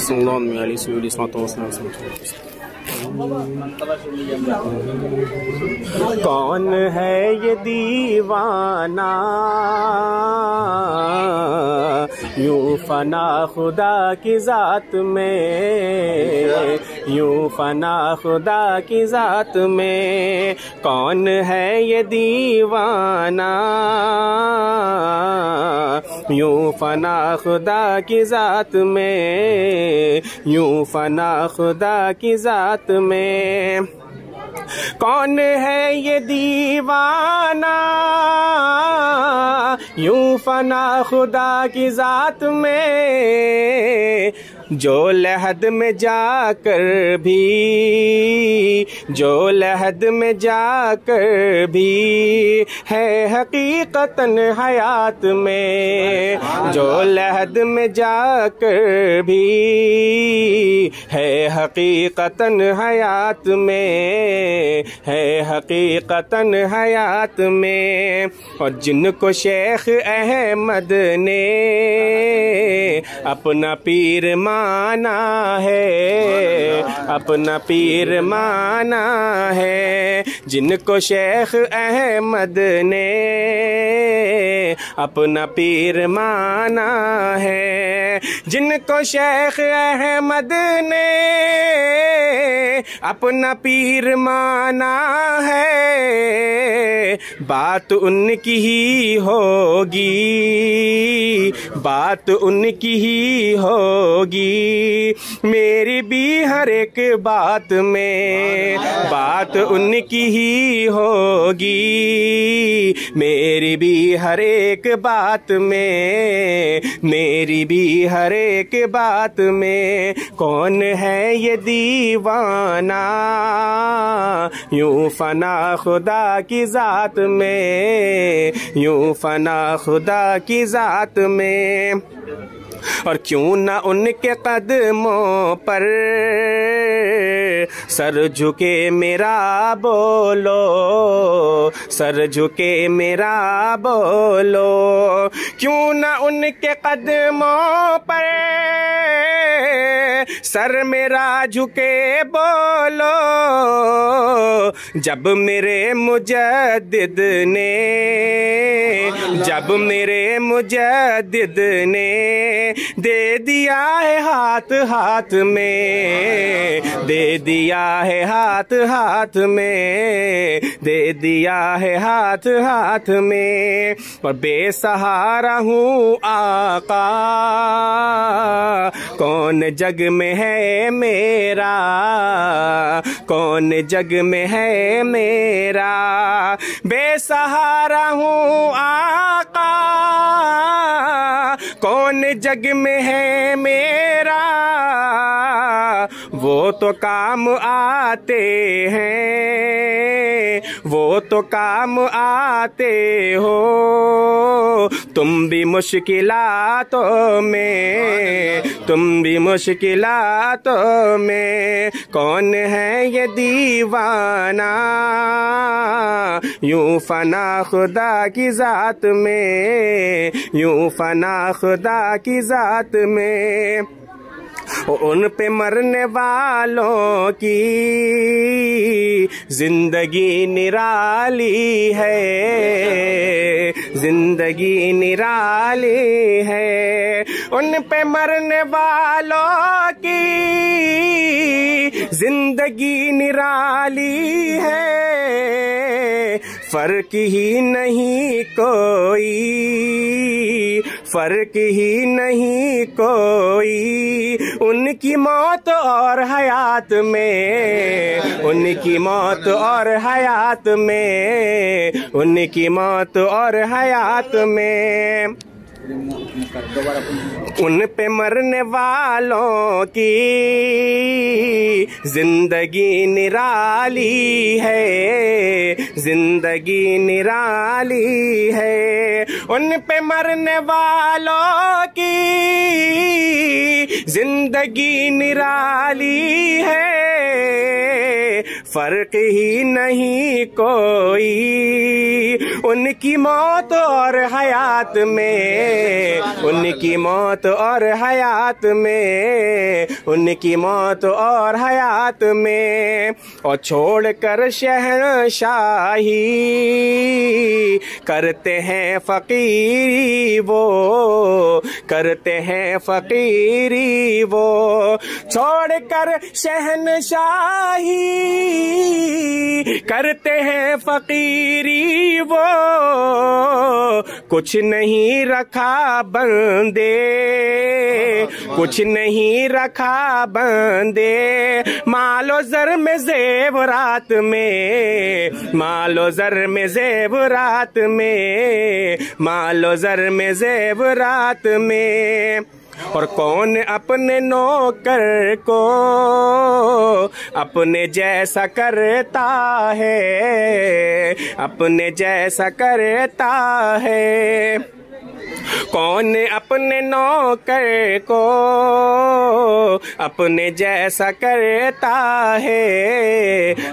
صلی اللہ علیہ وسلم۔ کون ہے یہ دیوانہ یوں فنا خدا کی ذات میں، یوں فنا خدا کی ذات میں، کون ہے یہ دیوانہ یوں فنا خدا کی ذات میں، یوں فنا خدا کی ذات میں، کون ہے یہ دیوانہ یوں فنا خدا کی ذات میں، جو لحد میں جا کر بھی، جو لحد میں جا کر بھی ہے حقیقتاً حیات میں، جو لحد میں جا کر بھی ہے حقیقتاً حیات میں، ہے حقیقتاً حیات میں، اور جن کو شیخ احمد نے اپنا پیر مانا ہے، اپنا پیر مانا ہے، جن کو شیخ احمد نے اپنا پیر مانا ہے، جن کو شیخ احمد نے اپنا پیر مانا ہے، بات ان کی ہی ہوگی، بات ان کی ہی ہوگی، میری بھی ہر ایک بات میں بات ان کی ہی ہوگی، میری بھی ہر ایک بات میں، میری بھی ہر ایک بات میں، کون ہے یہ دیوانہ یوں فنا خدا کی ذات میں، یوں فنا خدا کی ذات میں، اور کیوں نہ ان کے قدموں پر سر جھکے میرا بولو، سر جھکے میرا بولو، کیوں نہ ان کے قدموں پر سر میرا جھکے بولو، جب میرے مجدد نے، جب میرے مجدد نے دے دیا ہے ہاتھ ہاتھ میں، دے دیا ہے ہاتھ ہاتھ میں، دے دیا ہے ہاتھ ہاتھ میں، اور بے سہارا ہوں آقا کون جگ میں ہے میرا، کون جگ میں ہے میرا، بے سہارا ہوں آقا کون جگ میں ہے میرا، وہ تو کام آتے ہیں، وہ تو کام آتے ہو، تم بھی مشکلاتوں میں، تم بھی مشکلاتوں میں، کون ہے یہ دیوانہ یوں فنا خدا کی ذات میں، یوں فنا خدا کی ذات میں، ان پہ مرنے والوں کی زندگی نرالی ہے، زندگی نرالی ہے، ان پہ مرنے والوں کی زندگی نرالی ہے، فرق ہی نہیں کوئی، فرق ہی نہیں کوئی، ان کی موت اور حیات میں، ان کی موت اور حیات میں، ان کی موت اور حیات میں، ان پہ مرنے والوں کی زندگی نرالی ہے، زندگی نرالی ہے، ان پہ مرنے والوں کی زندگی نرالی ہے، فرق ہی نہیں کوئی، ان کی موت اور حیات میں، ان کی موت اور حیات میں، ان کی موت اور حیات میں، اور چھوڑ کر شہنشاہی کرتے ہیں فقیری وہ، کرتے ہیں فقیری وہ، چھوڑ کر شہنشاہی کرتے ہیں فقیری وہ، کچھ نہیں رکھا بندے، کچھ نہیں رکھا بندے، مال و زر میں زیورات میں، مال و زر میں زیورات میں، مال و زر میں زیورات میں، اور کون اپنے نوکر کو اپنے جیسا کرتا ہے، اپنے جیسا کرتا ہے، کون اپنے نوکر کو اپنے جیسا کرتا ہے،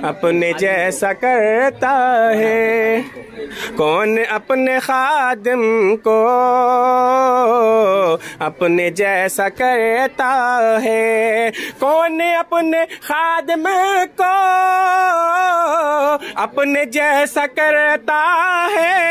اپنے جیسا کرتا ہے، کون اپنے خادم کو اپنے جیسا کرتا ہے، کون اپنے خادم کو اپنے جیسا کرتا ہے،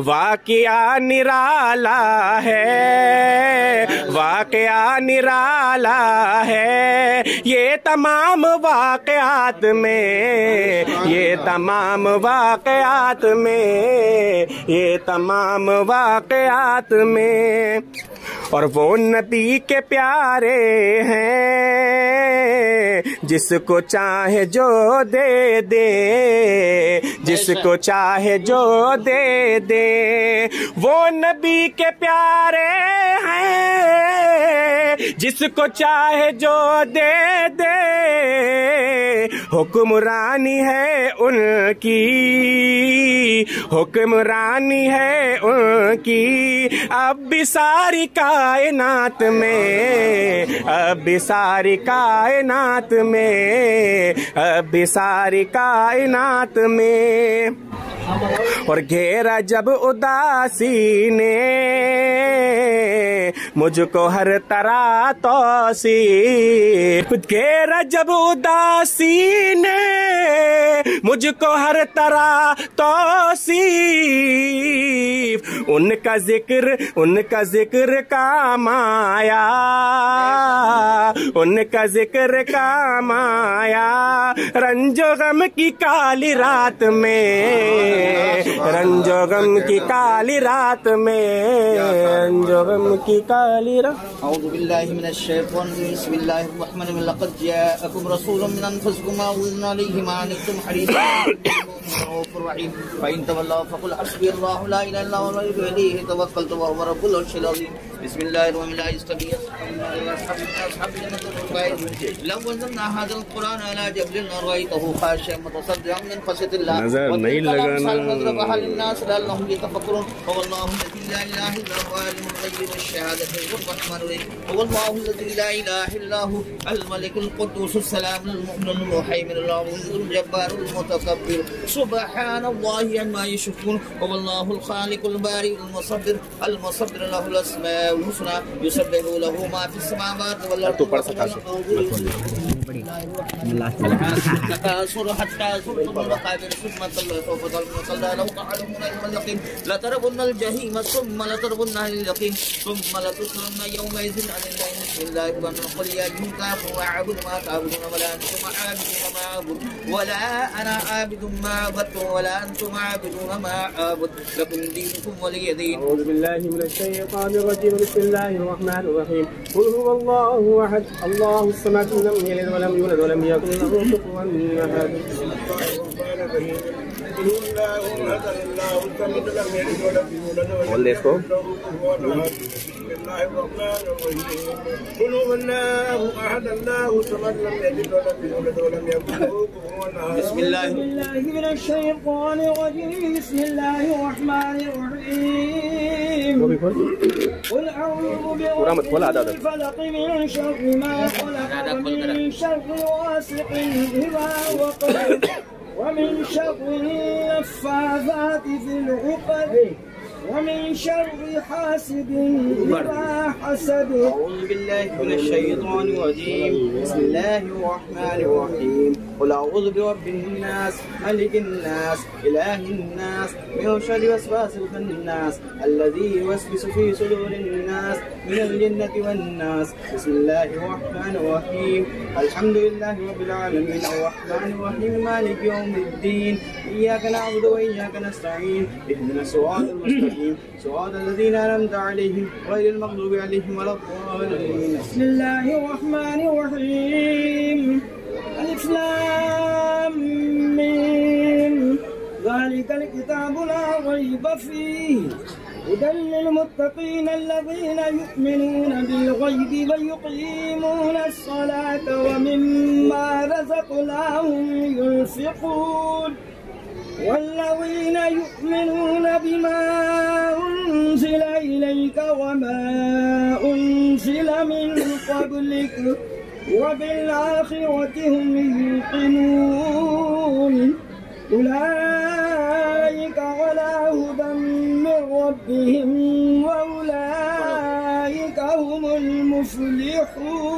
واقعہ نرالا ہے، واقعہ نرالا ہے، یہ تمام واقعات میں، یہ تمام واقعات میں، یہ تمام واقعات میں، اور وہ نبی کے پیارے ہیں جس کو چاہے جو دے دے، جس کو چاہے جو دے دے، وہ نبی کے پیارے ہیں جس کو چاہے جو دے دے، حکمرانی ہے ان کی، حکمرانی ہے ان کی، اب بھی ساری کائنات میں، اب بھی ساری کائنات میں، اب بھی ساری کائنات میں، اور گھیرا جب اداسی نے مجھ کو ہر طرح توصیف، گھیرا جب اداسی نے مجھ کو ہر طرح توصیف، ان کا ذکر کام آیا، ان کا ذکر کام آیا، رنج و غم کی کالی رات میں، رنج و غم کی کالی رات میں، رنج و غم کی کالی رات۔ اعوذ باللہ من الشیطان الرجیم، بسم اللہ الرحمن الرحیم، لقد جاءکم رسول من انفسکم عزیز علیہ ما عنتم حریص رؤوف رحیم، فإن تولوا فقل حسبی اللہ لا الہ الا هو علیہ توکلت وهو رب العرش العظیم، بسم اللہ الرحمن الرحیم، لا يستوي اصحاب الجنة والفائزون، لو انزلنا هذا القرآن على جبل لرأيته خاشعا متصدعا من خشية الله، نظر نہیں لگانا، نضربها للناس لعلهم يتفكرون، هو الله الذي لا اله الا هو عالم الغيب والشهادة هو الرحمن الرحيم، هو الله الذي لا اله الا هو الملك القدوس السلام المؤمن المهيمن العزيز الجبار المتكبر، سبحان الله عما يشركون، هو الله الخالق البارئ المصور له الاسماء الحسنى، يسبح له ما في السماوات والارض، تكاثر حتى زرتم المقابر ثم سوف تعلمون لو تعلمون علم اليقين لترون الجحيم ثم لترونها اليقين ثم لتسألن يومئذ عن النعيم، بسم الله الرحمن الرحيم، قل يا أيها الكافرون أعبد ما تعبدون ولا أنتم عابدون ما أعبد ولا أنا عابد ما عبدتم ولا أنتم عابدون ما أعبد، لكم دينكم ولي دين۔ أعوذ بالله من الشيطان الرجيم، بسم الله الرحمن الرحيم، قل هو الله أحد الله الصمد لم يلد ولم يولد ولم يكن له كفوا أحد، بول دے اس کو، قل هو الله احد الله الصمد لم يلد ولم يولد ولم يكن له كفوا احد، بسم الله من الشيطان الرجيم، بسم الله الرحمن الرحيم، قل أعوذ برب الفلق من شر ما خلق ومن شر غاسق إذا وقب ومن شر النفاثات في العقد ومن شر حاسد إذا حسد. أعوذ بالله من الشيطان الرجيم. بسم الله الرحمن الرحيم. قل أعوذ برب الناس ملك الناس إله الناس من شر وسواس الخناس الذي يوسوس في صدور الناس من الجنة والناس. بسم الله الرحمن الرحيم. الحمد لله رب العالمين الرحمن الرحيم مالك يوم الدين. إياك نعبد وإياك نستعين. اهدنا الصراط المستقيم صراط الذين أنعمت عليهم غير المغضوب عليهم ولا الضالين. بسم الله الرحمن الرحيم. ألف لام ميم. ذلك الكتاب لا ريب فيه هدى للمتقين الذين يؤمنون بالغيب ويقيمون الصلاة ومما رزقناهم ينفقون والذين يؤمنون بما أنزل إليك وما أنزل من قبلك وبالآخرة هم يوقنون أولئك على هدى من ربهم وأولئك هم المفلحون.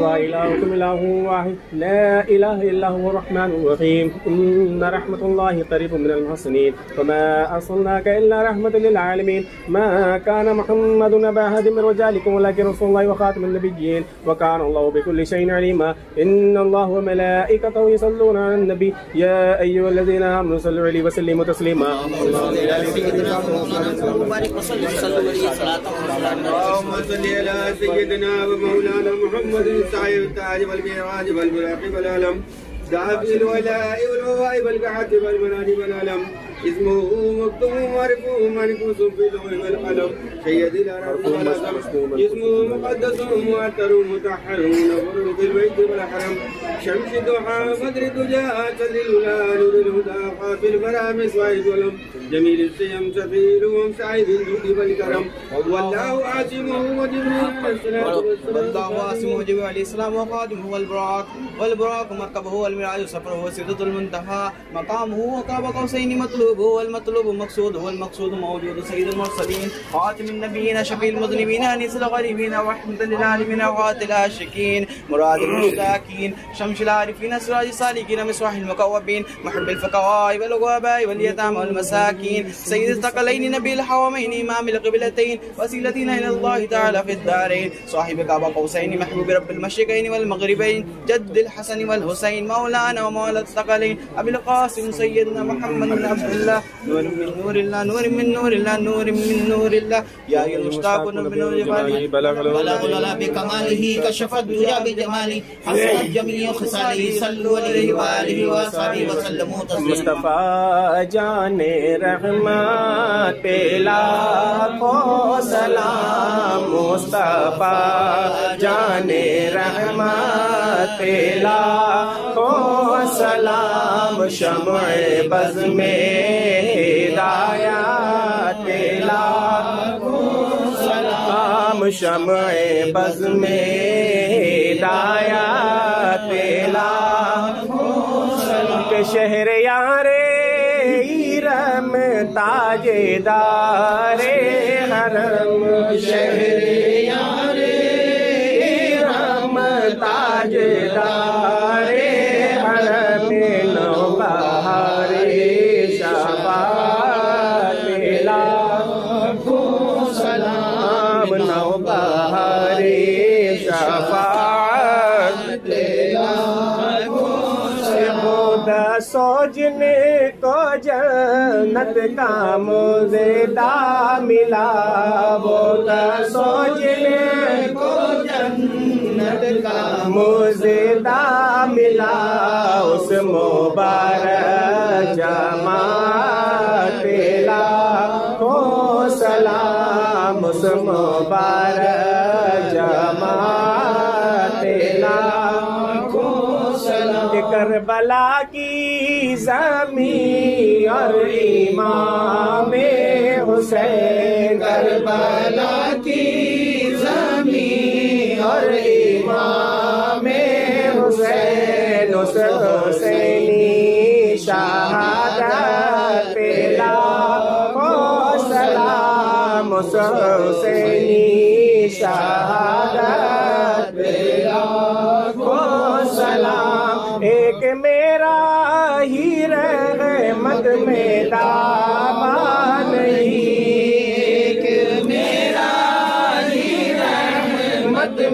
وإلهكم إله واحد لا إله إلا هو الرحمن الرحيم. إن رحمة الله قريب من المحسنين. وما أرسلناك إلا رحمة للعالمين. ما كان محمد أبا أحد من رجالكم ولكن رسول الله وخاتم النبيين وكان الله بكل شيء عليما. إن الله وملائكته يصلون على النبي يا أيها الذين آمنوا صلوا عليه وسلموا تسليما. اللهم صل على سيدنا ومولانا محمد صاحب التاج والمعراج والبراق والعلم صاحب الولاء والوهاب والبعث والمناد والعلم اسمه مكتوب معرفه منكوس في اللوح والقلم سيد العرب والعظم اسمه مقدس معطر مطهر منور في البيت والحرم شمس الضحى بدر الدجى صدر الهدى نور الهدى قافل المرام صاحب ولم جميل السيم سفيرهم سعيد الجود والكرم والله عاصمه وجبريل عليه الصلاه والسلام والله عاصمه جبريل عليه السلام وخادمه والبراق مركبه والمعراج سفره وسدة المنتهى مقامه وقاب قوسين مطلوبه والمطلوب مقصود والمقصود موجود سيد المرسلين خاتم النبيين شفيع المذنبين انيس الغريبين ورحمة للعالمين وغاية العاشقين مراد المشتاقين شمس العارفين سراج السالكين مصباح المكوبين محب الفقراء والغرباء واليتامى والمساكين سيد الثقلين نبي الحرمين امام القبلتين وسيلتنا الى الله تعالى في الدارين صاحب قاب قوسين محبوب رب المشرقين والمغربين جد الحسن والحسين مولانا ومولى الثقلين ابي القاسم سيدنا محمد بن عبد الله نور من نور الله نور من نور الله نور من نور الله يا ايها المشتاقون من نور جماله بلغ العلا بكماله كشف الدجى بجماله حسنت جميع خصاله صلوا عليه واله وصحبه وسلموا تسليما. مصطفیٰ جان رحمت پہ لاکھوں سلام مصطفیٰ جان رحمت پہ لاکھوں سلام شمع بز میں ہدایت پہ لاکھوں سلام شمع بز میں ہدایت پہ لاکھوں سلام کہ شہر یار ایرم تاج دار حرم شہر یار ایرم تاج دار حرم نوبہار شفاعت لاکھوں سلام نوبہار شفاعت سوجنے کو جنت کا موزدہ ملا وہ سوجنے کو جنت کا موزدہ ملا اس مبارک جماعت پہ لاکھوں سلام اس مبارک جماعت پہ لاکھوں سلام کربلا کی زمین اور امام حسین کربلا کی زمین اور امام حسین اس حسینی شہادت پہ لاکھوں سلام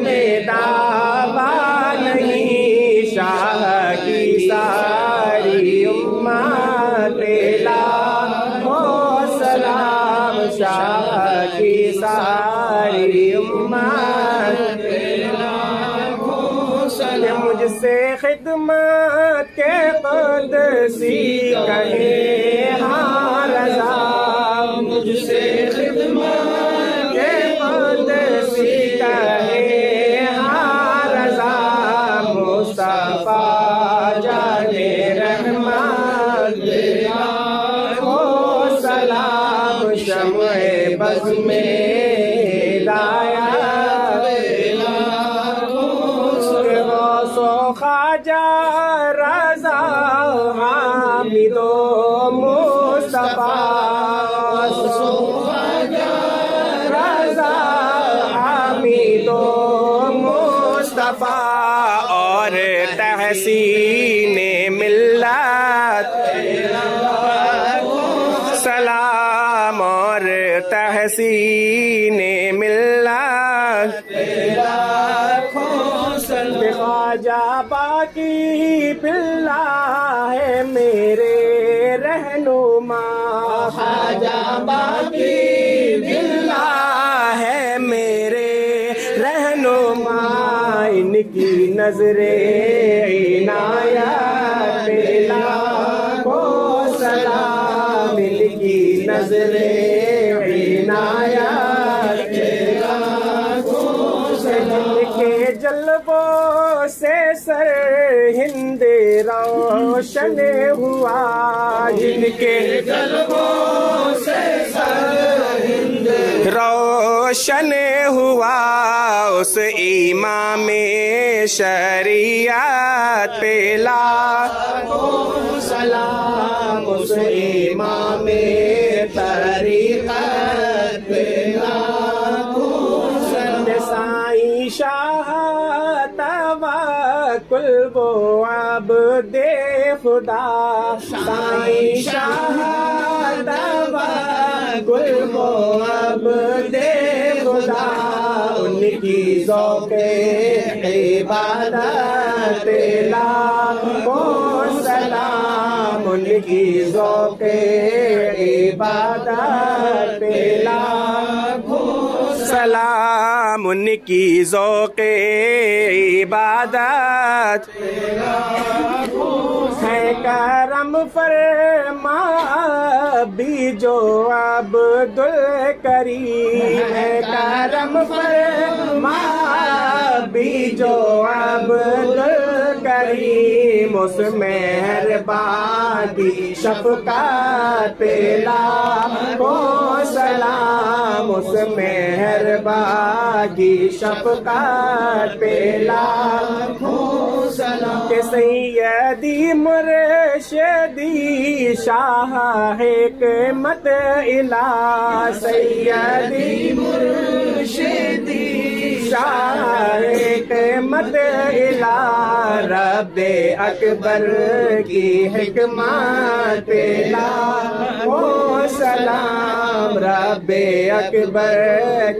میں دعویٰ نہیں، شاہ کی ساری امت لاکھوں سلام، شاہ کی ساری امت لاکھوں سلام، مجھ سے خدمت کے قدسی کہے ہاں رضا، مجھ سے خدمت کے قدسی کہے ہاں رضا، مصطفیٰ جانے رحمت لاکھوں سلام، شمع بز میں غوث و خواجہ رضا حامد و مصطفیٰ، غوث و خواجہ رضا حامد و مصطفیٰ، اور تحسین ملت سلام، اور تحسین ملت خواجہ باقی باللہ ہے میرے رہنما، خواجہ باقی باللہ ہے میرے رہنما، ان کی نظر عنایت پہ لاکھوں سلام، ان کی نظر عنایت پہ لاکھوں سلام، کے جلووں سے سر ہند روشن ہوا، جن کے جلووں سے سر ہند روشن ہوا، اس امام شریعت پہ لاکھوں سلام، اس امام طریقت پہ لاکھوں سلام، سائیں شاہ توکل وہ عبد خدا، سائیں شاہ توکل وہ عبد خدا، ان کی ذوق عبادت لاکھوں سلام، ان کی ذوق عبادت لاکھوں سلام، ان کی ذوق عبادت ہے کرم فرما بھی جو عبد الکریم، ہے کرم فرما بھی جو عبد الکریم، اس مہربان کی شفقت پہ لاکھوں سلام، اس مہربان کی شفقت پہ لاکھوں سلام، کہ سیدی مرشدی شاہ حکمت الہ، سیدی مرشدی شاہ حکمت الہ، رب اکبر کی حکمت پہ لاکھوں سلام، رب اکبر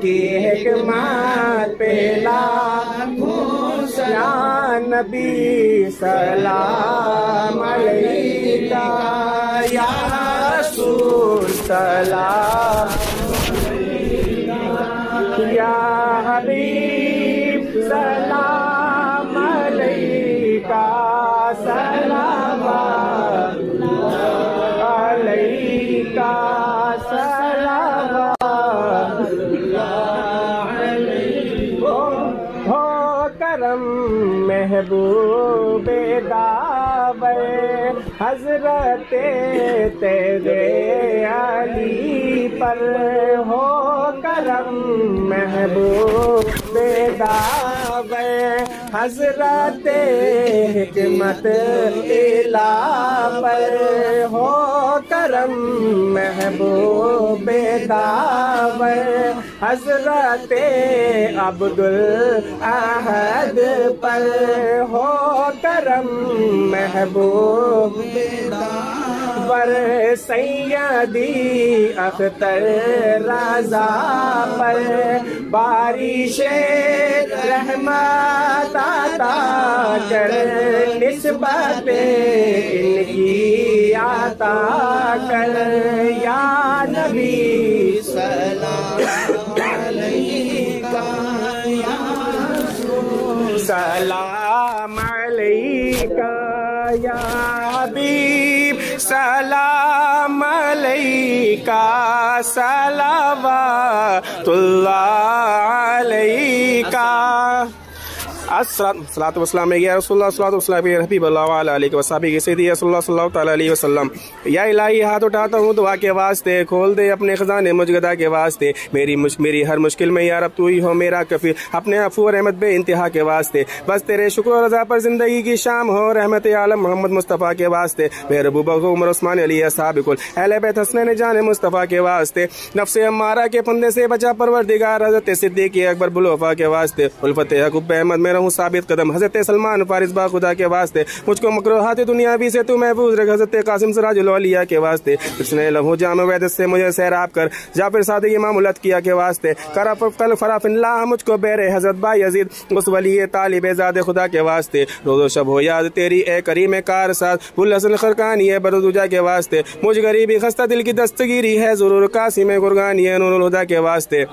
کی حکمت پہ لاکھوں سلام، یا نبی سلام علیکہ، یا رسول سلام، یا حبیب سلام علیکہ، سلام علیکہ، سلام ہو کرم محبوب دعوے حضرت تیرے علی پر، ہو کرم محبوب دعوے حضرت حکمت الہ پر، ہو کرم محبوب دعوے حضرت عبد الاحد پر، ہو کرم محبوب منور سیدی اختر رضا پر بارش رحمت عطا کر، نسبت ان کی عطا کر، یا نبی سلام علیکہ، سلام علیکہ یا حبیب، سلام علیکہ، صلوات اللہ علیکہ۔ الصلاۃ والسلام یا رسول اللہ، الصلاۃ والسلام یا حبیب اللہ وعلی آلہ وصحبہ سیدی رسول اللہ صلی اللہ تعالی علیہ وسلم۔ یا الہی ہاتھ اٹھاتا ہوں دعا کے واسطے، کھول دے اپنے خزانے مجھ گدا کے واسطے، میری ہر مشکل میں یا رب تو ہی ہو میرا کفیل، اپنے عفو و رحمت بے انتہا کے واسطے، بس تیرے شکر و رضا پر زندگی کی شام ہو، رحمت عالم محمد مصطفیٰ کے واسطے، میرے ابو بکر عمر عثمان علی اصحاب کل اہل بیت حسنین جان مصطفیٰ کے واسطے، نفس امارہ کے پھندے سے بچا پروردگار حضرت صدیق اکبر بلوفا کے واسطے، الفت حقوق احمد میں رہوں ثابت قدم، حضرت سلمان فارس با خدا کے واسطے، مجھ کو مکروہات دنیاوی سے تو محفوظ رکھ، حضرت قاسم سراج الاولیاء کے واسطے، اس نے لمحو جام ویدت سے مجھے سیراب کر، جعفر صادق امام الاتقیاء کے واسطے، کل فراف اللہ مجھ کو بیر حضرت با یزید اس ولی طالب زاد خدا کے واسطے، روز و شب ہو یاد تیری اے کریم کار ساز، بل حسن خرقانی ہے بردوجا کے واسطے، مجھ غریبی خستہ دل کی دستگیری ہے ضرور قاسم گرگانی ہے نور الہدا کے واسطے،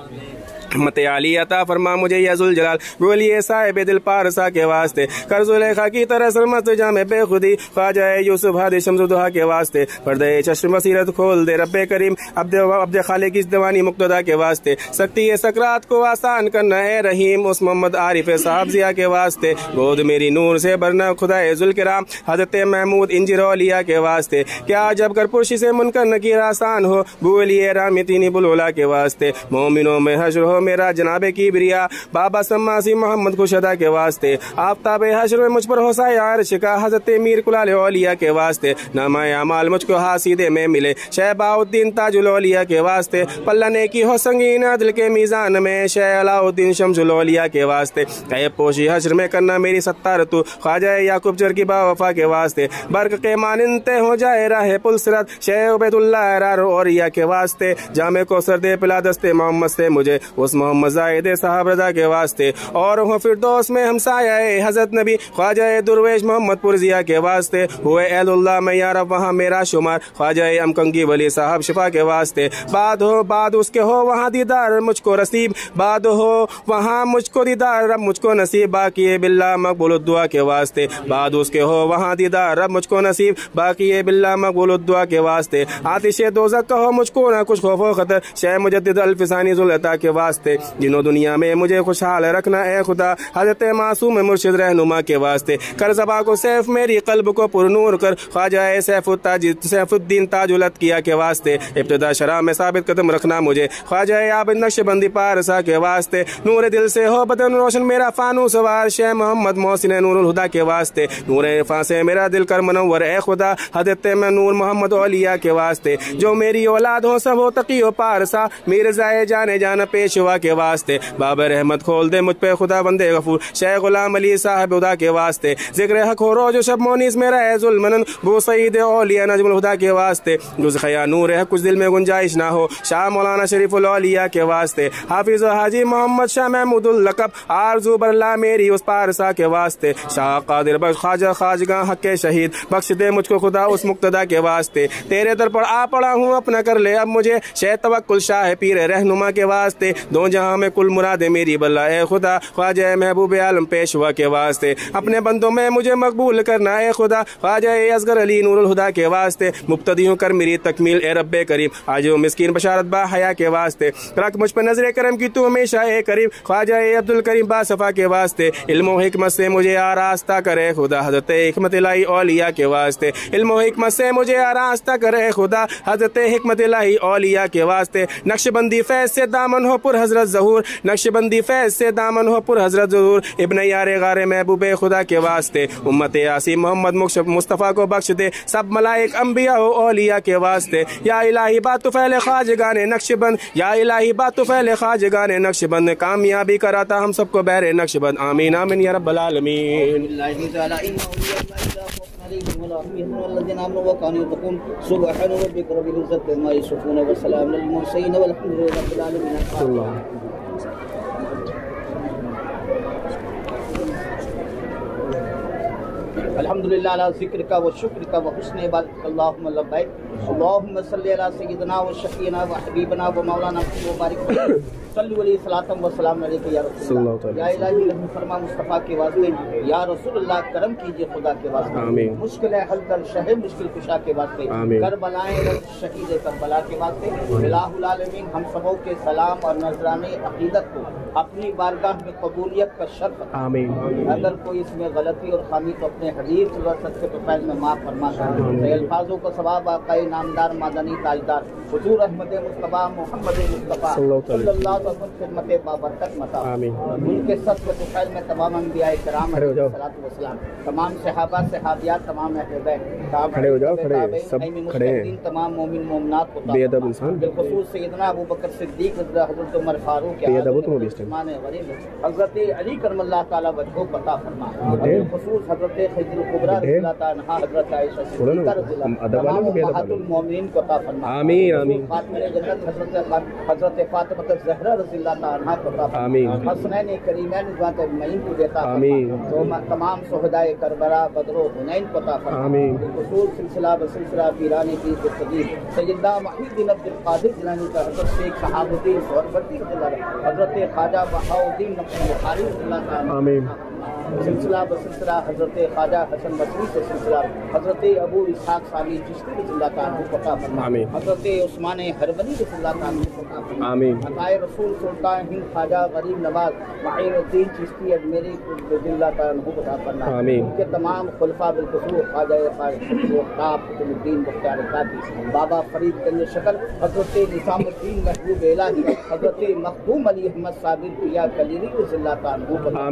رحمت علی عطا فرما مجھے یا ذوالجلال گولی صاحب دل پارسا کے واسطے، کر زلیخا کی طرح سرمست جام بے خودی، خواجہ یوسف ہادی شمس الضحیٰ کے واسطے، پردے چشم بصیرت کھول دے رب کریم، عبد خالق کی دیوانی مقتدا کے واسطے، سکتی سکرات کو آسان کرنا ہے رحیم، اس محمد عارف صاحب ضیاء کے واسطے، گود میری نور سے برنا خدا ذوالکرام، حضرت محمود انجر اولیاء کے واسطے، کیا جب کر پرشی سے منکر نکیر آسان ہو، گولی رامتینی بلولا کے واسطے، مومنوں میں حشر ہو میرا جناب کبریا، بابا سماسی محمد خشدہ کے واسطے، آفتاب حشر میں مجھ پر ہو سایہ عرش کا، حضرت میر کلال اولیاء کے واسطے، نامہ اعمال مجھ کو حاسیدے میں ملے، شہباء الدین تاج الاولیاء کے واسطے، پلہ نیکی ہو سنگین عدل کے میزان میں، شیخ علاء الدین شمس الاولیاء کے واسطے، غیب پوشی حشر میں کرنا میری ستار تو، خواجہ یعقوب چرکی با وفا کے واسطے، برق کے مانندے ہو جائے راہ پل صراط، شیخ عبید اللہ ارار اولیاء کے واسطے، جامع کوثر دے پلا دستے محمد سے مجھے، اس محمد زاہد صاحب رضا کے واسطے، اور ہو فردوس میں ہمسایہ حضرت نبی خواجہ درویش محمد پرزیا کے واسطے، ہوئے اہل اللہ میں یا رب وہاں میرا شمار، خواجہ امکنگی ولی صاحب شفا کے واسطے، بعد اس کے ہو وہاں دیدار مجھ کو نصیب، بعد ہو وہاں مجھ کو دیدار رب مجھ کو نصیب، باقی باللہ مقبول الدعا کے واسطے، بعد اس کے ہو وہاں دیدار رب مجھ کو نصیب، باقی باللہ مقبول الدعا کے واسطے، آتش دوزخ کا ہو مجھ کو نہ کچھ خوف و خطر، شہ مجدد الفسانی ذوالعطا کے واسطے، جنوں دنیا میں مجھے خوشحال رکھنا اے خدا، حضرت معصوم مرشد رہنما کے واسطے، کر زباں کو سیف میری قلب کو پر نور کر، خواجہ سیف الدین تاج الاتقیاء کے واسطے، ابتدا شرح میں ثابت قدم رکھنا مجھے، خواجہ عابد نقش بندی پارسا کے واسطے، نور دل سے ہو بدن روشن میرا فانو سوار، شیخ محمد محسن نور الہدا کے واسطے، نور عرفاں سے میرا دل کر منور اے خدا، حضرت میں نور محمد اولیاء کے واسطے، جو میری اولاد ہو سب ہو تقی و پارسا، مرزا جانے جانا پیشوا کے واسطے، باب رحمت کھول دے مجھ پہ خدا بندے غفور، شیخ غلام علی صاحب خدا کے واسطے، ذکر حق ہو روز و شب مونیس میرا ہے ظلمنن، بو سعید اولیاء نجم الہدا کے واسطے، جز خیا نور ہے کچھ دل میں گنجائش نہ ہو، شاہ مولانا شریف الاولیاء کے واسطے، حافظ حاجی محمد شاہ محمود اللقب، آرزو برلا میری اس پارسا کے واسطے، شاہ قادر بخش خواجہ خواجگاں حق کے شہید، بخش دے مجھ کو خدا اس مقتدا کے واسطے، تیرے در پر آ پڑا ہوں اپنا کر لے اب مجھے، شہ توکل شاہ پیر رہنما کے واسطے، دو جہاں میں کل مراد میری بلا اے خدا، خواجہ محبوب عالم پیشوا کے واسطے، اپنے بندوں میں مجھے مقبول کرنا اے خدا، خواجہ اصغر علی نور الہدا کے واسطے، مبتدی ہوں کر میری تکمیل اے رب کریم، آج مسکین بشارت با حیا کے واسطے، رکھ مجھ پہ نظر کرم کی تو ہمیشہ اے کریم، خواجہ عبد الکریم با صفا کے واسطے، علم و حکمت سے مجھے آراستہ کرے خدا، حضرت حکمت الہی اولیاء کے واسطے، علم و حکمت سے مجھے آراستہ کرے خدا، حضرت حکمت الہی اولیاء کے واسطے، نقش بندی فیض سے دامن ہو پر حضرت ظہور، نقش بندی فیض سے دامن ہو پر حضرت ظہور، ابن یار غار محبوب خدا کے واسطے، امت یاسی محمد مصطفیٰ کو بخش دے، سب ملائک انبیاء و اولیاء کے واسطے، یا الہی بات تو پھیلے خواجگان نقش بند، یا الہی بات تو پھیلے خواجگان نقش بند، کامیابی کراتا ہم سب کو بہر نقش بند، آمین آمین یا رب العالمین۔ عليهم ولا هم يحزنون الذين آمنوا وكانوا يتقون سبحان ربك رب العزة عما يصفون وسلام على المرسلين والحمد لله رب العالمين. الحمد للہ علی ذکر کا و شکر کا و حسن عبادت کا اللہم لبیک اللہم صلی علی سیدنا و شفیعنا و حبیبنا و مولانا و بارک صلی علیہ الصلوۃ والسلام علیہ یا رسول اللہ. یا الہی رحم فرما مصطفیٰ کے واسطے، یا رسول اللہ کرم کیجیے خدا کے واسطے، مشکل حل کر شہ مشکل کشا کے واسطے، کربلائے شہید کربلا کے واسطے. الہ العالمین ہم سبوں کے سلام اور نذرانے عقیدت کو اپنی بارگاہ میں قبولیت کا شرف آمین. اگر کوئی اس میں غلطی اور خامی تو اپنے حبیب صلی اللہ علیہ وسلم کے فیض میں معاف فرما دے. الفاظوں کا ثواب آقائے نامدار مدنی تاجدار حضور احمد مصطفیٰ محمد مصطفیٰ صلی اللہ علیہ وسلم خدمت بابرکت متا آمین. ان کے سب کے فیض میں تمام انبیاء کرام علیہ الصلوۃ والسلام، تمام صحابہ صحابیات، تمام اہل بیت، تمام مومن مومنات کو بالخصوص سیدنا ابو بکر صدیق، حضرت عمر فاروق، عثمان غنی، حضرت علی کرم اللہ تعالیٰ وجہہ کو عطا فرما. بالخصوص حضرت خدیجہ الکبریٰ رضی اللہ تعالیٰ عنہا، حضرت عائشہ صدیقہ رضی اللہ عنہا، تمام امہات المومنین کو عطا فرما. آمین آمین. خاتمہ جنت حضرت فاطمہ الزہرا رضی اللہ تعالیٰ عنہا کو عطا فرما. حسنین کریمین رضوان اجمعین کو دیتا فرما. تمام شہدائے کربلا، بدر و حنین کو عطا فرما. بالخصوص سلسلہ بسلسلہ پیرانی کی زندگی سیدنا محی الدین عبد القادر جیلانی کا، حضرت شیخ شہاب الدین سہروردی رضی اللہ عنہ، حضرت خواجہ بہاؤالدین نقشبندی بخاری رضی اللہ عنہ. آمین. سلسلہ بسلسلہ حضرت خواجہ حسن بصری سے سلسلہ حضرت ابو اسحاق ثانی چشتی رضی اللہ عنہ کو عطا فرما. حضرت عثمان ہربنی رضی اللہ عنہ کو عطا فرما. عطائے رسول سلطان ہند خواجہ غریب نواز معین الدین چشتی اجمیری رضی اللہ عنہ کو عطا فرما. ان کے تمام خلفاء بالخصوص خواجہ خطاب قطب الدین بختیار کاکی، بابا فرید گنج شکل، حضرت نظام الدین محبوب الہی، حضرت مخدوم علی احمد صابر پیا کلیری رضی اللہ عنہ کو عطا فرما.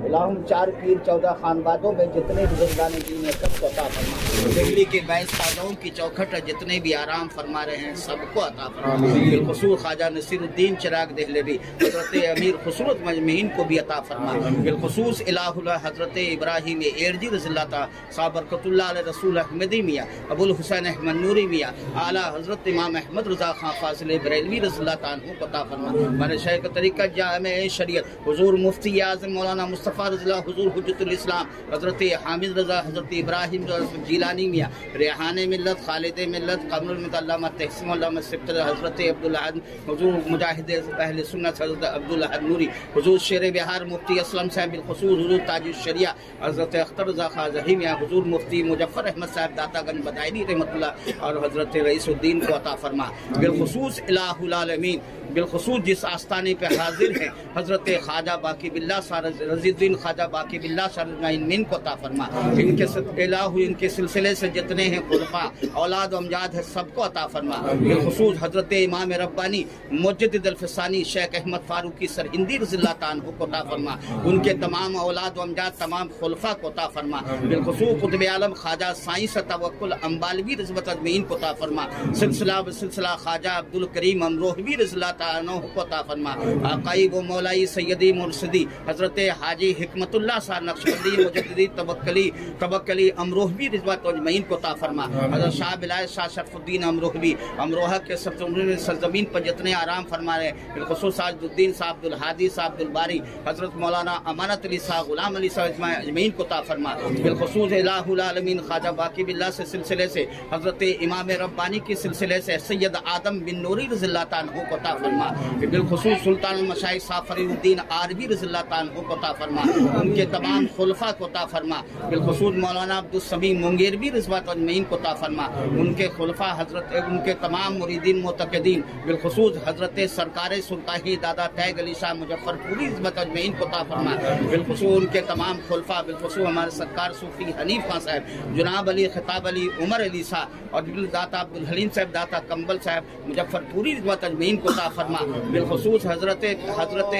اللہم 4 پیر 14 خانبادوں میں جتنے بزرگان دین ہیں سب کو عطا فرما. دہلی کے 22 خانوں کی چوکھٹ جتنے بھی آرام فرما رہے ہیں سب کو عطا فرما. بالخصوص خواجہ نصیر الدین چراغ دہلوی، حضرت امیر خسروت مجمعین کو بھی عطا فرما. بالخصوص الہ اللہ حضرت ابراہیم ایرجی رضی اللہ تعالیٰ صاحب برکت اللہ علیہ رسول احمدی میاں، ابو الحسین احمد نوری میاں، اعلیٰ حضرت امام احمد رضا خان فاضل بریلوی رضی اللہ تعالیٰ کو عطا فرما. ہمارے شیخ طریقہ جامع شریعت حضور مفتی اعظم مولانا مصطفیٰ رضی اللہ، حضور حجت الاسلام حضرت حامد رضا، حضرت ابراہیم جیلانی میاں، ریحان ملت، خالد ملت، قمر الملت علامہ تحسین علامہ سبت، حضرت عبدالحد، حضور مجاہد اہل سنت حضرت عبدالحد نوری، حضور شیر بہار مفتی اسلم صاحب، بالخصوص حضور تاج الشریعہ حضرت اختر رضا خان ظہی میاں، حضور مفتی مظفر احمد صاحب داتا گنج بدائنی رحمۃ اللہ، اور حضرت رئیس الدین کو عطا فرما. بالخصوص الہ العالمین بالخصوص جس آستانے پہ حاضر ہیں حضرت خواجہ باقی باللہ رضی الدین خواجہ باقی باللہ شرمین کو عطا فرما. ان کے الہ ان کے سلسلے سے جتنے ہیں خلفاء اولاد و امجاد ہے سب کو عطا فرما. بالخصوص حضرت امام ربانی مجدد الفسانی شیخ احمد فاروقی سرہندی رضی اللہ عنہ کو عطا فرما. ان کے تمام اولاد و امجاد تمام خلفاء کو عطا فرما. بالخصوص قطب عالم خواجہ سائنس توکل امبالوی رضوت اجمعین کو عطا فرما. سلسلہ بسلسلہ خواجہ عبد الکریم امروہوی رضی اللہ عنہ کو عطا فرما. آقائی و مولائی سیدی مرشدی حضرت حاجی حکمت اللہ صاحب نقشبندی مجددی توکلی امروہوی رضوت اجمعین کو عطا فرما. حضرت شاہ بلال شاہ شرف الدین امروہوی امروہہ کے سرزمین پر جتنے آرام فرما رہے ہیں، بالخصوص ساجد الدین صاحب عبدالحادی صاحب عبدالباری، حضرت مولانا امانت علی صاحب غلام علی صاحب اجمعین کو عطا فرما. بالخصوص الہ العالمین خواجہ باقی باللہ سے سلسلے سے حضرت امام ربانی کے سلسلے سے سید آدم بن نوری رضی اللہ عنہ کو عطا فرما. بالخصوص سلطان المشائخ صاحب فرید الدین عاربی رضی اللہ عنہ کو عطا فرما. ان کے تمام خلفاء کو عطا فرما. بالخصوص مولانا عبدالسمیع منگیروی رضوات اجمعین کو عطا فرما. ان کے خلفاء حضرت ان کے تمام مریدین معتقدین، بالخصوص حضرت سرکار سلطانی دادا تیگ علی شاہ مظفر پوری رضوات اجمعین کو عطا فرما. بالخصوص ان کے تمام خلفاء، بالخصوص ہمارے سرکار صوفی حنیف خان صاحب، جناب علی خطاب علی عمر علی صاحب، اور داتا عبدالحلیم صاحب، داتا کمبل صاحب مظفر پوری رضوات اجمعین کو عطا فرما, بالخصوص حضرت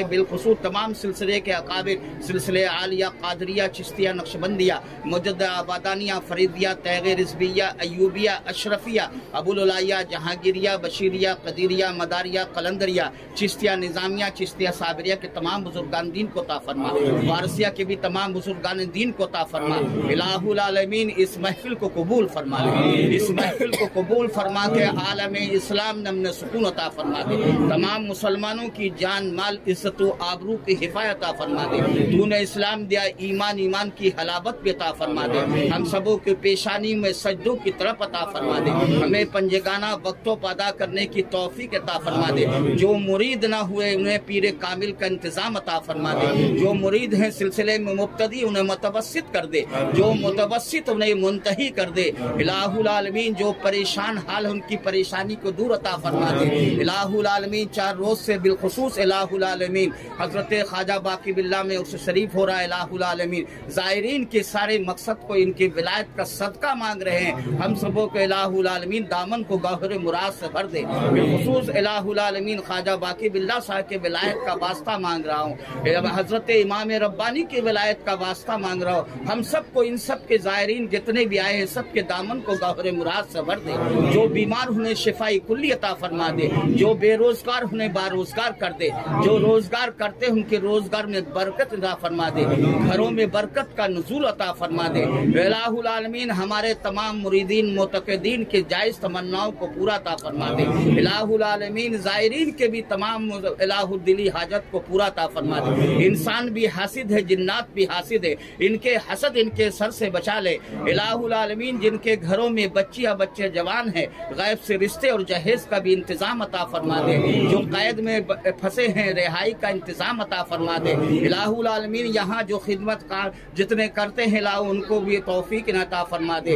بالخصوص تمام سلسلے کے اکابر, سلسلے عالیہ, قادریہ, چشتیہ, نقشبندیہ, مجدہ, آبادانیہ, فریدیہ, تیغ رضویہ, ایوبیہ, اشرفیہ, ابوالعلائیہ, جہانگیریہ, بشیریہ, قدیریہ, مداریہ, قلندریہ, چشتیہ نظامیہ, چشتیہ صابریہ کے تمام بزرگان دین کو عطا فرما, وارثیہ کے بھی تمام بزرگان دین کو عطا فرما. الہ العالمین اس محفل کو قبول فرما دے, اس محفل کو قبول فرما کے عالم اسلام نے امن سکون عطا فرما دے, تمام مسلمانوں کی جان, مال, عزت و آبرو کی حفاظت عطا فرما دے. تو نے اسلام دیا, ایمان کی حلاوت بھی عطا فرما دے. ہم سبوں کے پیشانی میں سجدوں کی طرف عطا فرما دے. ہمیں پنجگانہ وقتوں پر ادا کرنے کی توفیق عطا فرما دے. جو مرید نہ ہوئے انہیں پیر کامل کا انتظام عطا فرما دے. جو مرید ہیں سلسلے میں مبتدی انہیں متوسط کر دے, جو متوسط انہیں منتہی کر دے. الہ العالمین جو پریشان حال ان کی پریشانی کو دور عطا فرما دے. الہ العالمین 4 روز سے بالخصوص الہ العالمین حضرت خواجہ باقی باللہ میں عرس شریف ہو رہا ہے. الہ العالمین زائرین کے سارے مقصد کو ان کی ولایت کا صدقہ مانگ رہے ہیں. ہم سبوں کو الہ العالمین دامن کو گوہر مراد سے بھر دے. بالخصوص الہ العالمین خواجہ باقی باللہ صاحب کے ولایت کا واسطہ مانگ رہا ہوں, حضرت امام ربانی کی ولایت کا واسطہ مانگ رہا ہوں. ہم سب کو ان سب کے زائرین جتنے بھی آئے ہیں سب کے دامن کو گوہر مراد سے بھر دے. جو بیمار انہیں شفائی کلی عطا فرما دے. جو بے روزگار انہیں باروزگار کر دے. جو روزگار کرتے ان کے روزگار میں برکت عطا فرما دے. گھروں میں برکت کا نزول عطا فرما دے. الہ العالمین ہمارے تمام مریدین معتقدین کے جائز تمناؤں کو پورا عطا فرما دے. الہ العالمین زائرین کے بھی تمام الہ الدلی حاجت کو پورا عطا فرما دے. انسان بھی حاسد ہے, جنات بھی حاسد ہے, ان کے حسد ان کے سر سے بچا لے. الہ العالمین جن کے گھروں میں بچیاں بچے جوان ہیں غیب سے رشتے اور جہیز کا بھی انتظام عطا فرما دے. جو قید میں پھنسے ہیں رہائی کا انتظام عطا فرما دے. الہ العالمین یہاں جو خدمت کار جتنے کرتے ہیں الہ ان کو بھی توفیق عطا فرما دے.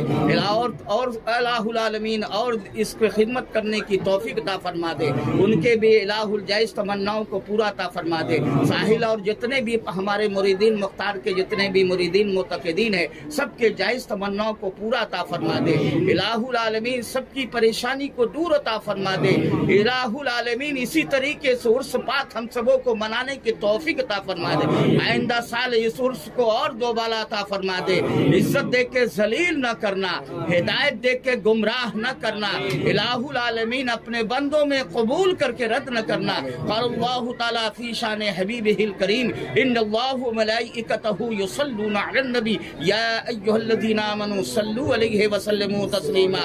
اور الہ العالمین اور اس پہ خدمت کرنے کی توفیق عطا فرما دے. ان کے بھی الہ الجائز تمناؤں کو پورا عطا فرما دے. ساحل اور جتنے بھی ہمارے مریدین مختار کے جتنے بھی مریدین معتقدین ہیں سب کے جائز تمناؤں کو پورا عطا فرما دے. الہ العالمین سب کی پریشانی کو دور عطا فرما دے. الہ العالمین اسی طریقے سے عرس پاک ہم سبوں کو منانے کی توفیق عطا فرما دے. آئندہ سال اس عرس کو اور دوبالا عطا فرما دے. عزت دے کے ذلیل نہ کرنا, ہدایت دے کے گمراہ نہ کرنا. الہ العالمین اپنے بندوں میں قبول کر کے رد نہ کرنا. قال اللہ تعالیٰ فی شان حبیبہ الکریم ان اللہ ملائکتہ یصلون علی النبی یا ایھا الذین آمنوا صلوا علیہ وسلموا تسلیما.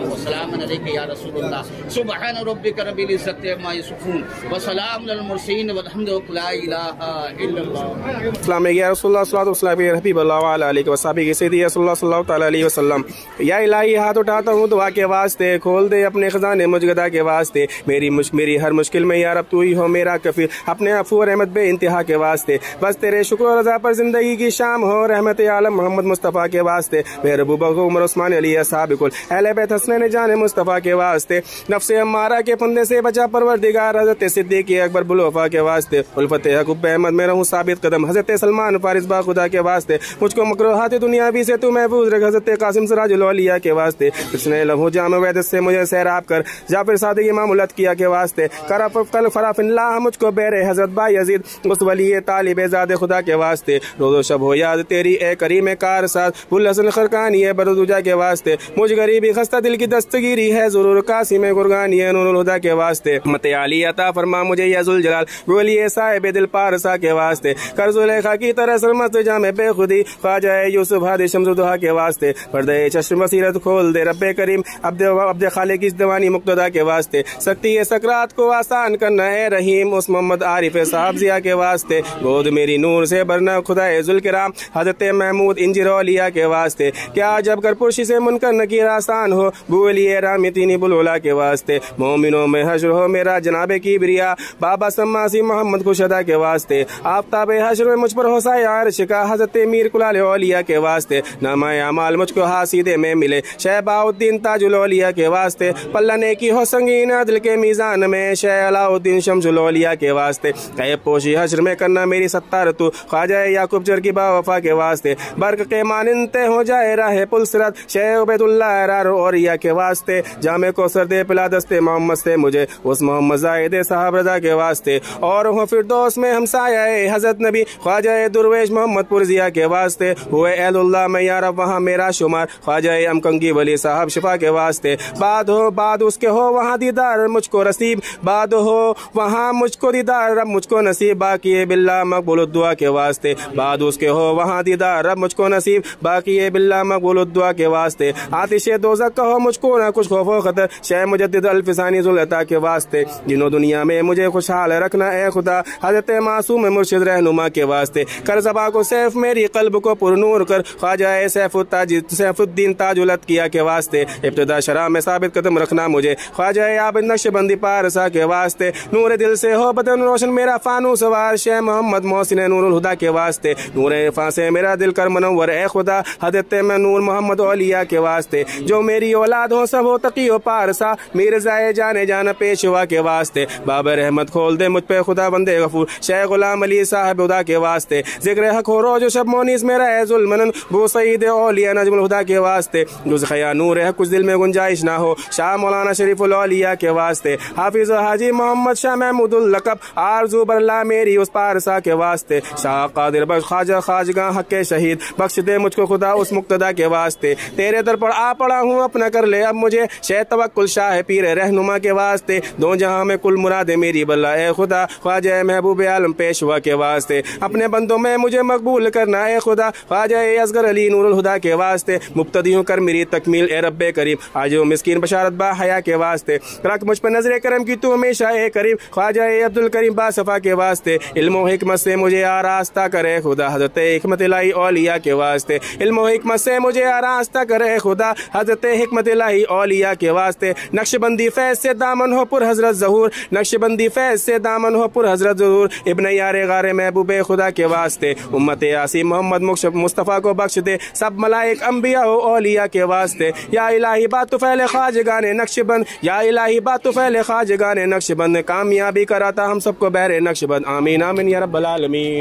وسلام علیک یا رسول اللہ. سبحان ربک رب العزت عما یصفون وسلام علی المرسلین والحمد للہ لا الہ الا اللہ. السلام علیکم یا رسول اللہ صلی اللہ علیہ وسلم حبیب اللہ وعلی آلہ وصحبہ سیدی رسول اللہ صلی اللہ تعالی علیہ وسلم. یا الہی ہاتھ اٹھاتا ہوں دعا کے واسطے, کھول دے اپنے خزانے مجگدہ کے واسطے. میری ہر مشکل میں یا رب تو ہی ہو میرا کفیل, اپنے عفو و رحمت بے انتہا کے واسطے. بس تیرے شکر و رضا پر زندگی کی شام ہو, رحمت عالم محمد مصطفیٰ کے واسطے. میرے ابو بکر عمر عثمان علی اصحاب کل اہل بیت حسنین جان مصطفیٰ کے واسطے. نفس امارہ کے پندے سے بچا پروردگار حضرت صدیق اکبر بلوفا کے واسطے. الفت حقوق احمد میں رہوں ثابت قدم حضرت سلمان فارس با خدا کے واسطے. مجھ کو مکروہات دنیاوی سے تو محفوظ رکھ حضرت قاسم سراج الاولیاء کے واسطے. کچھ نے لہو جامع وحدت سے مجھے سیراب کر جعفر صادق امام الاتقیاء کے واسطے. کرا کل فراف اللہ مجھ کو بیر حضرت با یزید اس ولی طالب زاد خدا کے واسطے. روز و شب ہو یاد تیری اے کریم کار ساز بلحسن خرقانی ہے بردوجا کے واسطے. مجھ غریبی خستہ دل کی دستگیری ہے ضرور قاسم قرغانی ہے نور الہدا کے واسطے. مت علی عطا فرما مجھے یا ذوالجلال ولی صاحب دل پارسا کے واسطے. کر زلیخا کی طرح سرمست جام بے خودی خواجہ یوسف ہادی شمس الضحیٰ کے واسطے. پردے چشم بصیرت کھول دے رب کریم عبد خالق کی دیوانی مقتدا کے واسطے. سکتی ہے سکرات کو آسان کرنا ہے رحیم اس محمد عارف صاحب ضیاء کے واسطے. گود میری نور سے برنا خدا ذوالکرام حضرت محمود انجر اولیاء کے واسطے. کیا جب کر پرشی سے منکر نکیر آسان ہو بولی رامی تینی بلولا کے واسطے. مومنوں میں حشر ہو میرا جناب کبریا بابا سماسی محمد خوشدا کے واسطے. آفتاب حشر میں مجھ پر ہو سایہ عرش کا حضرت میر کلال اولیاء کے واسطے. نامہ اعمال مجھ کو حاسیدے میں ملے شہباء الدین تاج الاولیاء کے واسطے. پلہ نیکی ہو سنگین عدل کے میزان میں شہ علاء الدین شمس الاولیاء کے واسطے. غیب پوشی حشر میں کرنا میری ستار تو خواجہ یعقوب چر کی با وفا کے واسطے. برق کے مانندے ہو جائے راہ پل صراط شہ عبیداللہ ارار اوریا کے واسطے، جامع کوثر دے پلا دستے محمد سے مجھے اس محمد زاہد صاحب رضا کے واسطے، اور فردوس میں ہمسایہ حضرت نبی خواجہ درویش محمد پرزیا کے واسطے، ہوئے اہل اللہ میں یا رب وہاں میرا شمار، خواجہ امکنگی ولی صاحب شفا کے واسطے، بعد اس کے ہو وہاں دیدار مجھ کو نصیب، بعد ہو وہاں مجھ کو دیدار رب مجھ کو نصیب، باقی باللہ مقبول الدعا کے واسطے، بعد اس کے ہو وہاں دیدار رب مجھ کو نصیب، باقی باللہ مقبول الدعا کے واسطے، آتش دوزخ کا ہو مجھ کو نہ کچھ خوف و خطر، شہ مجدد الفسانی ذوالعطا کے واسطے، جنوں دنیا میں مجھے خوشحال رکھنا اے خدا، حضرت معصوم مرشد رہنما کے واسطے، کر زباں کو سیف میری قلب کو پر نور کر، خواجہ سیف الدین تاج الاتقیاء کے واسطے، ابتدا شرح میں ثابت قدم رکھنا مجھے، خواجہ عابد نقش بندی پارسا کے واسطے، نور دل سے ہو بدن روشن میرا فانو سوار، شہ محمد محسن نور الہدا کے واسطے، نور عرفاں سے میرا دل کر منور اے خدا، حضرت میں نور محمد اولیاء کے واسطے، جو میری اولاد ہو سب ہو تقی و پارسا، مرزائے جانے جانا پیشوا کے واسطے، باب رحمت کھول دے مجھ پہ خدا بندے غفور، شیخ غلام علی صاحب خدا کے واسطے، ذکر حق ہو روز و شب مونیس میرا اے ظلمن، بو سعید اولیاء نجم الہدا کے واسطے، جز خیا نور حق کچھ دل میں گنجائش نہ ہو، شاہ مولانا شریف الاولیاء کے واسطے، حافظ حاجی محمد شاہ محمود اللقب، آرزو برلا میری اس پارسا کے واسطے، شاہ قادر بخش خواجہ خواجگاں حق کے شہید، بخش دے مجھ کو خدا اس مقتدا کے واسطے، تیرے در پر آ پڑا ہوں اپنا کر لے اب مجھے، شہ توکل شاہ پیر رہنما کے واسطے، دو جہاں میں کل مراد میری بلا اے خدا، خواجہ محبوب عالم پیشوا کے واسطے، اپنے بندوں میں مجھے مقبول کرنا اے خدا، خواجہ اصغر علی نور الہدا کے واسطے، مبتدیوں کر میری تکمیل اے رب کریم، آج مسکین بشارت با حیا کے واسطے، رکھ مجھ پہ نظر کرم کی تو ہمیشہ اے کریم، خواجہ عبد الکریم با صفا کے واسطے، علم و حکمت سے مجھے آراستہ کرے خدا، حضرت حکمت الہی اولیاء کے واسطے، علم و حکمت سے مجھے آراستہ کرے خدا، حضرت حکمت الہی اولیاء کے واسطے، نقش بندی فیض سے دامن ہو پر حضرت ظہور، نقش بندی فیض سے دامن ہو پر حضرت ظہور، ابن یار غار محبوب خدا کے واسطے، امت یاسی محمد مصطفیٰ کو بخش دے، سب ملائک انبیاء و اولیاء کے واسطے، یا الہی بات تو پھیلے خواجگان نقش بند، یا الہی بات تو پھیلے خواجگان نقش بند، کامیابی کراتا ہم سب کو بہر نقش بند، آمین آمین یا رب العالمین۔